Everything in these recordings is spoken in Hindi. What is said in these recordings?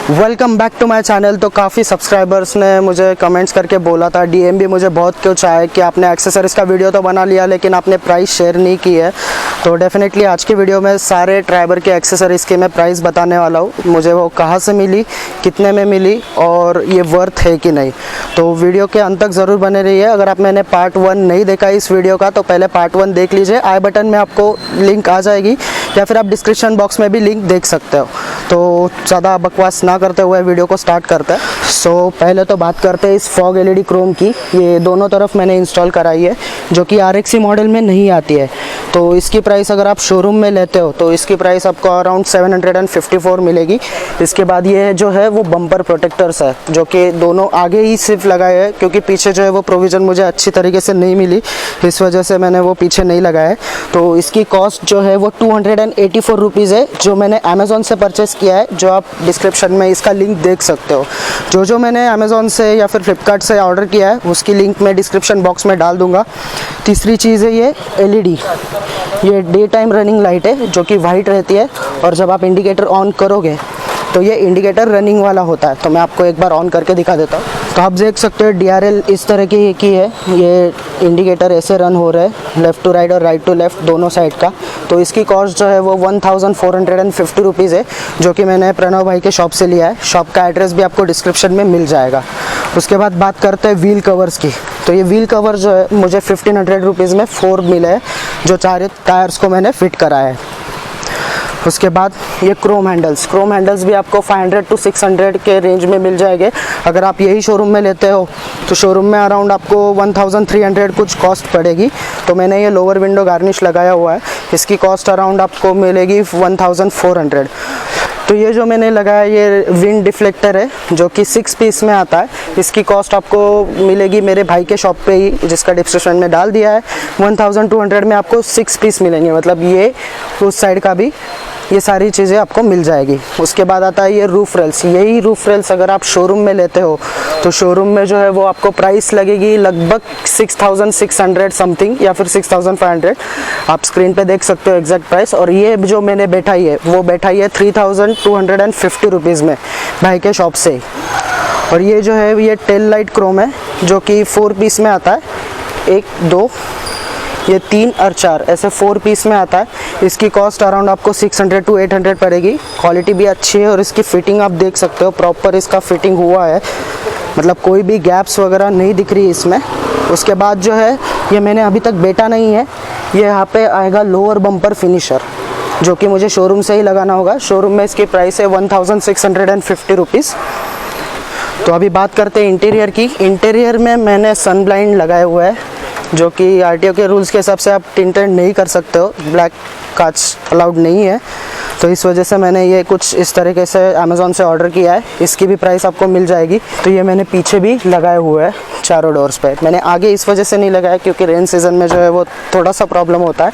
Welcome back to my channel. तो काफ़ी सब्सक्राइबर्स ने मुझे कमेंट्स करके बोला था, डीएम भी मुझे बहुत कुछ आया कि आपने एक्सेसरीज़ का वीडियो तो बना लिया लेकिन आपने प्राइस शेयर नहीं की है। तो डेफिनेटली आज की वीडियो में सारे ट्राइबर के एक्सेसरीज़ के मैं प्राइस बताने वाला हूँ, मुझे वो कहाँ से मिली, कितने में मिली और ये वर्थ है कि नहीं। तो वीडियो के अंत तक ज़रूर बने रहिए। अगर आप मैंने पार्ट 1 नहीं देखा इस वीडियो का तो पहले पार्ट 1 देख लीजिए, आई बटन में आपको लिंक आ जाएगी या फिर आप डिस्क्रिप्शन बॉक्स में भी लिंक देख सकते हो। तो ज़्यादा बकवास ना करते हुए वीडियो को स्टार्ट करते हैं। सो पहले तो बात करते हैं इस फॉग एलईडी क्रोम की। ये दोनों तरफ मैंने इंस्टॉल कराई है जो कि आरएक्सी मॉडल में नहीं आती है। तो इसकी प्राइस अगर आप शोरूम में लेते हो तो इसकी प्राइस आपको अराउंड 754 मिलेगी। इसके बाद ये जो है वो बम्पर प्रोटेक्टर्स है जो कि दोनों आगे ही सिर्फ लगाए हैं, क्योंकि पीछे जो है वो प्रोविज़न मुझे अच्छी तरीके से नहीं मिली, इस वजह से मैंने वो पीछे नहीं लगाया है। तो इसकी कॉस्ट जो है वो 284 रुपीज़ है, जो मैंने अमेज़ॉन से परचेस किया है, जो आप डिस्क्रिप्शन में इसका लिंक देख सकते हो। जो मैंने अमेज़ॉन से या फिर फ्लिपकार्ट से ऑर्डर किया है उसकी लिंक मैं डिस्क्रिप्शन बॉक्स में डाल दूंगा। तीसरी चीज़ है ये एलईडी। ये डे टाइम रनिंग लाइट है जो कि वाइट रहती है और जब आप इंडिकेटर ऑन करोगे तो ये इंडिकेटर रनिंग वाला होता है। तो मैं आपको एक बार ऑन करके दिखा देता हूँ। तो आप देख सकते हो DRL इस तरह की है, ये इंडिकेटर ऐसे रन हो रहा है लेफ़्ट टू राइट और राइट टू लेफ़्ट दोनों साइड का। तो इसकी कॉस्ट जो है वो 1450 रुपीज़ है, जो कि मैंने प्रणव भाई के शॉप से लिया है। शॉप का एड्रेस भी आपको डिस्क्रिप्शन में मिल जाएगा। उसके बाद बात करते हैं व्हील कवर्स की। तो ये व्हील कवर जो है मुझे 1500 रुपीज़ में 4 मिले हैं, जो 4 टायर्स को मैंने फिट कराया है। उसके बाद ये क्रोम हैंडल्स भी आपको 500 to 600 के रेंज में मिल जाएंगे। अगर आप यही शोरूम में लेते हो तो शोरूम में अराउंड आपको 1300 कुछ कॉस्ट पड़ेगी। तो मैंने ये लोअर विंडो गार्निश लगाया हुआ है, इसकी कॉस्ट अराउंड आपको मिलेगी 1400। तो ये जो मैंने लगाया ये विंड डिफ्लेक्टर है जो कि 6 पीस में आता है। इसकी कॉस्ट आपको मिलेगी मेरे भाई के शॉप पे ही, जिसका डिस्क्रिप्शन में डाल दिया है। 1200 में आपको 6 पीस मिलेंगे, मतलब ये उस साइड का भी ये सारी चीज़ें आपको मिल जाएगी। उसके बाद आता है ये रूफ रेल्स। यही रूफ रेल्स अगर आप शोरूम में लेते हो तो शोरूम में जो है वो आपको प्राइस लगेगी लगभग 6600 समथिंग या फिर 6500। आप स्क्रीन पे देख सकते हो एग्जैक्ट प्राइस। और ये जो मैंने बैठाई है वो बैठाई है 3250 रुपीज़ में भाई के शॉप से। और ये जो है ये टेल लाइट क्रोम है जो कि 4 पीस में आता है, 1 2 ये 3 और 4 ऐसे 4 पीस में आता है। इसकी कॉस्ट अराउंड आपको 600 to 800 पड़ेगी। क्वालिटी भी अच्छी है और इसकी फिटिंग आप देख सकते हो, प्रॉपर इसका फिटिंग हुआ है, मतलब कोई भी गैप्स वगैरह नहीं दिख रही इसमें। उसके बाद जो है ये मैंने अभी तक बेटा नहीं है, ये यहाँ पे आएगा लोअर बम्पर फिनिशर जो कि मुझे शोरूम से ही लगाना होगा। शोरूम में इसकी प्राइस है 1650 रुपीज़। तो अभी बात करते हैं इंटीरियर की। इंटीरियर में मैंने सन ब्लाइंड लगाए हुए है जो कि आरटीओ के रूल्स के हिसाब से आप टिंटेड नहीं कर सकते हो, ब्लैक कांच अलाउड नहीं है। तो इस वजह से मैंने ये कुछ इस तरीके से अमेज़ॉन से ऑर्डर किया है। इसकी भी प्राइस आपको मिल जाएगी। तो ये मैंने पीछे भी लगाए हुए हैं चारों डोर्स पे। मैंने आगे इस वजह से नहीं लगाया क्योंकि रेन सीज़न में जो है वो थोड़ा सा प्रॉब्लम होता है।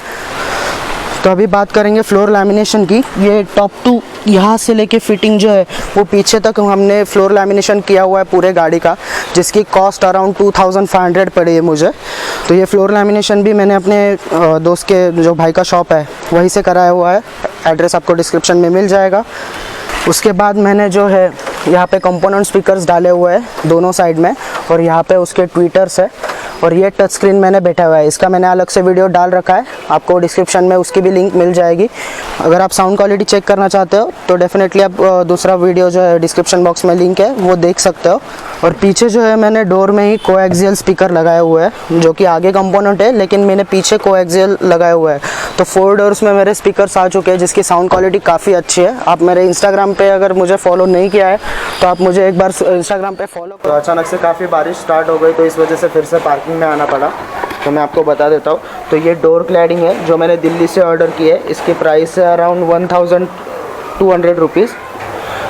तो अभी बात करेंगे फ्लोर लैमिनेशन की। ये टॉप टू यहाँ से लेके फिटिंग जो है वो पीछे तक हमने फ्लोर लैमिनेशन किया हुआ है पूरे गाड़ी का, जिसकी कॉस्ट अराउंड 2500 पड़ी है मुझे। तो ये फ्लोर लैमिनेशन भी मैंने अपने दोस्त के जो भाई का शॉप है वहीं से कराया हुआ है। एड्रेस आपको डिस्क्रिप्शन में मिल जाएगा। उसके बाद मैंने जो है यहाँ पे कंपोनेंट स्पीकर्स डाले हुए हैं दोनों साइड में, और यहाँ पे उसके ट्विटर्स है। और ये टच स्क्रीन मैंने बैठा हुआ है, इसका मैंने अलग से वीडियो डाल रखा है, आपको डिस्क्रिप्शन में उसकी भी लिंक मिल जाएगी। अगर आप साउंड क्वालिटी चेक करना चाहते हो तो डेफिनेटली आप दूसरा वीडियो जो है डिस्क्रिप्शन बॉक्स में लिंक है वो देख सकते हो। और पीछे जो है मैंने डोर में ही कोएक्सियल स्पीकर लगाया हुआ है जो कि आगे कंपोनेंट है, लेकिन मैंने पीछे कोएक्सियल लगाया हुआ है। तो 4 डोर्स में मेरे स्पीकर्स आ चुके हैं जिसकी साउंड क्वालिटी काफ़ी अच्छी है। आप मेरे इंस्टाग्राम पे अगर मुझे फॉलो नहीं किया है तो आप मुझे एक बार इंस्टाग्राम पे फॉलो करो। अचानक से काफ़ी बारिश स्टार्ट हो गई तो इस वजह से फिर से पार्किंग में आना पड़ा। तो मैं आपको बता देता हूँ। तो ये डोर क्लैडिंग है जो मैंने दिल्ली से ऑर्डर की है, इसकी प्राइस है अराउंड 1200 रुपीज़।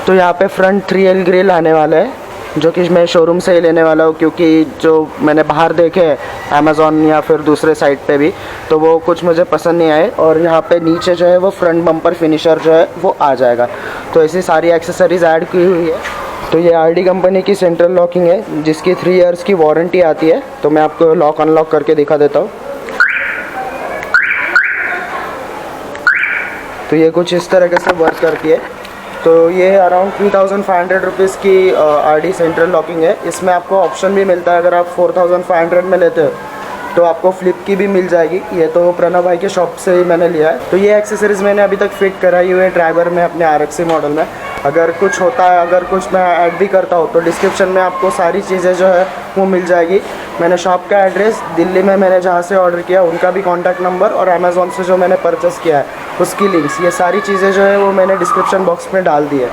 तो यहाँ पे फ्रंट 3L ग्रिल आने वाला है जो कि मैं शोरूम से ही लेने वाला हूँ, क्योंकि जो मैंने बाहर देखे हैं अमेज़ॉन या फिर दूसरे साइट पे भी तो वो कुछ मुझे पसंद नहीं आए। और यहाँ पे नीचे जो है वो फ्रंट बम्पर फिनिशर जो है वो आ जाएगा। तो ऐसी सारी एक्सेसरीज़ ऐड की हुई है। तो ये RD कंपनी की सेंट्रल लॉकिंग है जिसकी 3 इयर्स की वारंटी आती है। तो मैं आपको लॉक अनलॉक करके दिखा देता हूँ। तो ये कुछ इस तरह से वर्क करती है। तो ये अराउंड 3500 रुपीज़ की RD सेंट्रल लॉकिंग है। इसमें आपको ऑप्शन भी मिलता है, अगर आप 4500 में लेते हो तो आपको फ्लिप की भी मिल जाएगी। ये तो प्रणव भाई के शॉप से ही मैंने लिया है। तो ये एक्सेसरीज़ मैंने अभी तक फिट कराई हुई है ड्राइवर में अपने RXC मॉडल में। अगर कुछ होता है, अगर कुछ मैं ऐड भी करता हूँ तो डिस्क्रिप्शन में आपको सारी चीज़ें जो है वो मिल जाएगी। मैंने शॉप का एड्रेस, दिल्ली में मैंने जहाँ से ऑर्डर किया उनका भी कॉन्टैक्ट नंबर, और अमेज़ॉन से जो मैंने परचेस किया है उसकी लिंक्स, ये सारी चीज़ें जो है वो मैंने डिस्क्रिप्शन बॉक्स में डाल दी है।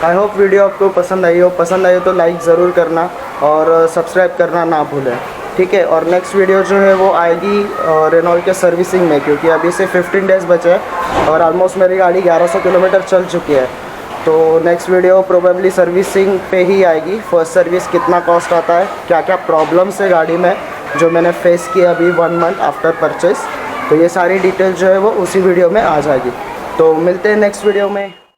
आई होप वीडियो आपको पसंद आई हो। पसंद आई हो तो लाइक ज़रूर करना और सब्सक्राइब करना ना भूलें, ठीक है। और नेक्स्ट वीडियो जो है वो आएगी रेनॉल्ट के सर्विसिंग में, क्योंकि अभी से 15 डेज़ बचे हैं और ऑलमोस्ट मेरी गाड़ी 1100 किलोमीटर चल चुकी है। तो नेक्स्ट वीडियो प्रोबेबली सर्विसिंग पे ही आएगी। फर्स्ट सर्विस कितना कॉस्ट आता है, क्या क्या प्रॉब्लम्स है गाड़ी में जो मैंने फेस किया अभी 1 मंथ आफ्टर परचेस, तो ये सारी डिटेल जो है वो उसी वीडियो में आ जाएगी। तो मिलते हैं नेक्स्ट वीडियो में।